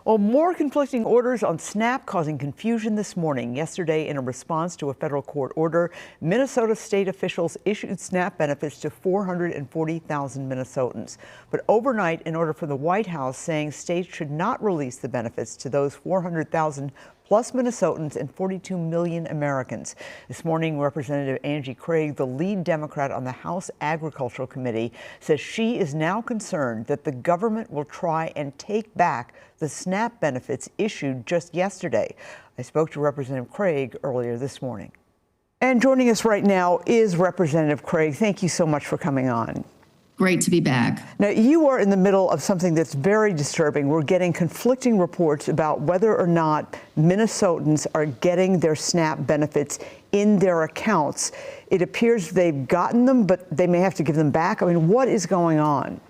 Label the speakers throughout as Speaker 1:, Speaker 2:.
Speaker 1: Well, more conflicting orders on SNAP causing confusion this morning. Yesterday, in a response to a federal court order, Minnesota state officials issued SNAP benefits to 440,000 Minnesotans. But overnight, an order from the White House saying states should not release the benefits to those 400,000 plus Minnesotans and 42 million Americans. This morning, Representative Angie Craig, the lead Democrat on the House Agricultural Committee, says she is now concerned that the government will try and take back the SNAP benefits issued just yesterday. I spoke to Representative Craig earlier this morning. And joining us right now is Representative Craig. Thank you so much for coming on.
Speaker 2: Great to be back.
Speaker 1: Now, you are in the middle of something that's very disturbing. We're getting conflicting reports about whether or not Minnesotans are getting their SNAP benefits in their accounts. It appears they've gotten them, but they may have to give them back. I mean, what is going on?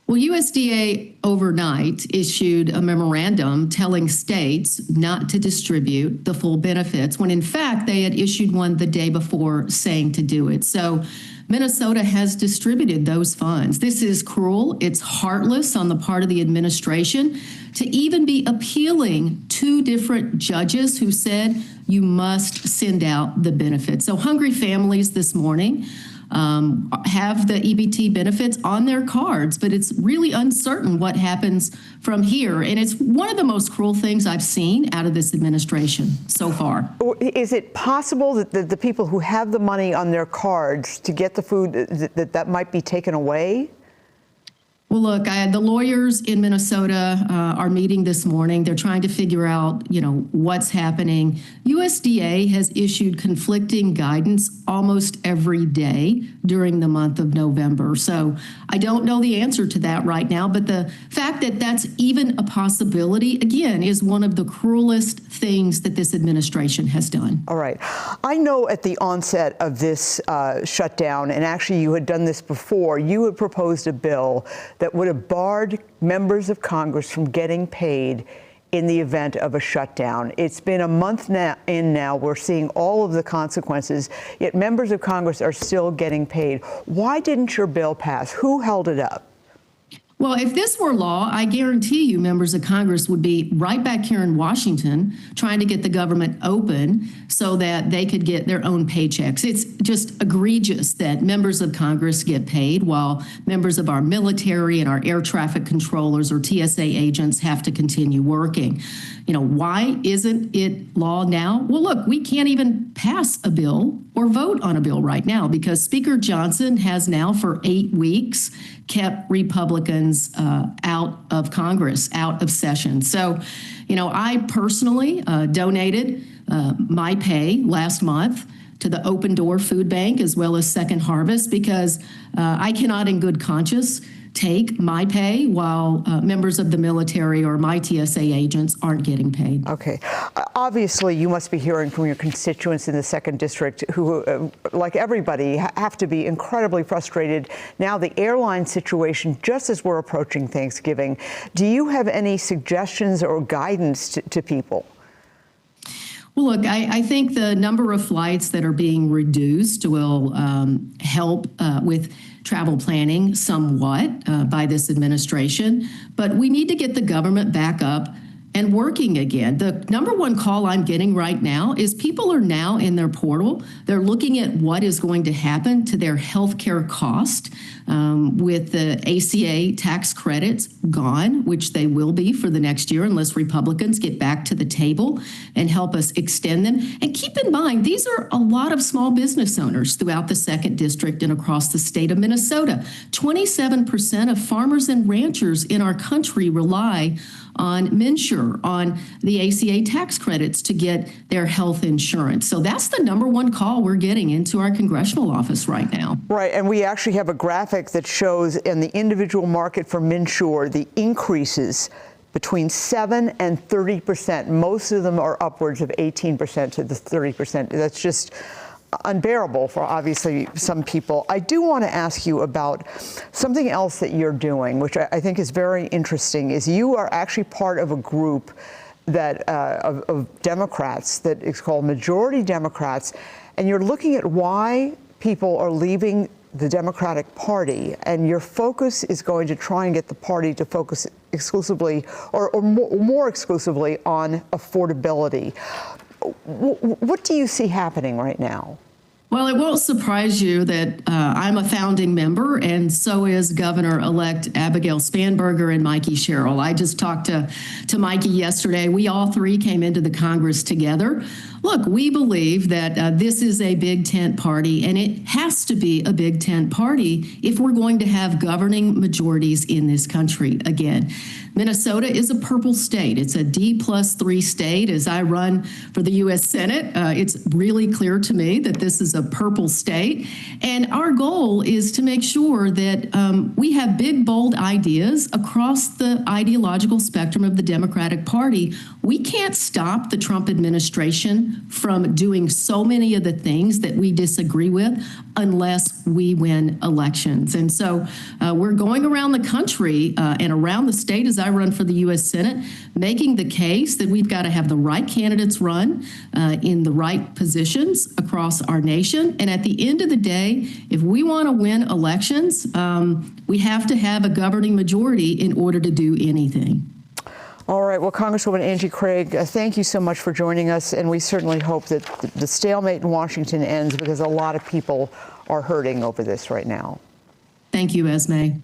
Speaker 2: Well, USDA overnight issued a memorandum telling states not to distribute the full benefits, when in fact they had issued one the day before saying to do it. So Minnesota has distributed those funds. This is cruel. It's heartless on the part of the administration to even be appealing to different judges who said you must send out the benefits. So hungry families this morning have the EBT benefits on their cards, but it's really uncertain what happens from here. And it's one of the most cruel things I've seen out of this administration so far.
Speaker 1: Is it possible that the people who have the money on their cards to get the food, that might be taken away?
Speaker 2: Well, look, the lawyers in Minnesota are meeting this morning. They're trying to figure out, what's happening. USDA has issued conflicting guidance almost every day during the month of November. So I don't know the answer to that right now, but the fact that that's even a possibility, again, is one of the cruelest things that this administration has done.
Speaker 1: All right. I know at the onset of this shutdown, and actually you had done this before, you had proposed a bill that would have barred members of Congress from getting paid in the event of a shutdown. It's been a month now. We're seeing all of the consequences, yet members of Congress are still getting paid. Why didn't your bill pass? Who held it up?
Speaker 2: Well, if this were law, I guarantee you members of Congress would be right back here in Washington trying to get the government open so that they could get their own paychecks. It's just egregious that members of Congress get paid while members of our military and our air traffic controllers or TSA agents have to continue working. Why isn't it law now? Well, look, we can't even pass a bill or vote on a bill right now because Speaker Johnson has now for 8 weeks kept Republicans out of Congress, out of session. So, I personally donated my pay last month to the Open Door Food Bank as well as Second Harvest because I cannot in good conscience take my pay while members of the military or my TSA agents aren't getting paid.
Speaker 1: Okay. Obviously, you must be hearing from your constituents in the 2nd District who, like everybody, have to be incredibly frustrated. Now, the airline situation, just as we're approaching Thanksgiving, do you have any suggestions or guidance to people?
Speaker 2: Well, look, I think the number of flights that are being reduced will help with travel planning somewhat by this administration, but we need to get the government back up and working again. The number one call I'm getting right now is people are now in their portal. They're looking at what is going to happen to their healthcare cost with the ACA tax credits gone, which they will be for the next year unless Republicans get back to the table and help us extend them. And keep in mind, these are a lot of small business owners throughout the 2nd District and across the state of Minnesota. 27% of farmers and ranchers in our country rely on MNsure, on the ACA tax credits to get their health insurance. So that's the number one call we're getting into our congressional office right now.
Speaker 1: Right, and we actually have a graphic that shows in the individual market for MNsure the increases between 7 and 30%. Most of them are upwards of 18% to the 30%. That's just unbearable for obviously some people. I do want to ask you about something else that you're doing, which I think is very interesting, is you are actually part of a group that of Democrats that is called Majority Democrats, and you're looking at why people are leaving the Democratic Party, and your focus is going to try and get the party to focus exclusively or more exclusively on affordability. What do you see happening right now?
Speaker 2: Well, it won't surprise you that I'm a founding member, and so is Governor-elect Abigail Spanberger and Mikey Sherrill. I just talked to Mikey yesterday. We all three came into the Congress together. Look, we believe that this is a big tent party, and it has to be a big tent party if we're going to have governing majorities in this country again. Minnesota is a purple state. It's a D+3 state. As I run for the U.S. Senate, it's really clear to me that this is a purple state. And our goal is to make sure that we have big, bold ideas across the ideological spectrum of the Democratic Party. We can't stop the Trump administration from doing so many of the things that we disagree with unless we win elections. And so we're going around the country and around the state as I run for the U.S. Senate, making the case that we've got to have the right candidates run in the right positions across our nation. And at the end of the day, if we want to win elections, we have to have a governing majority in order to do anything.
Speaker 1: All right. Well, Congresswoman Angie Craig, thank you so much for joining us. And we certainly hope that the stalemate in Washington ends, because a lot of people are hurting over this right now.
Speaker 2: Thank you, Esme.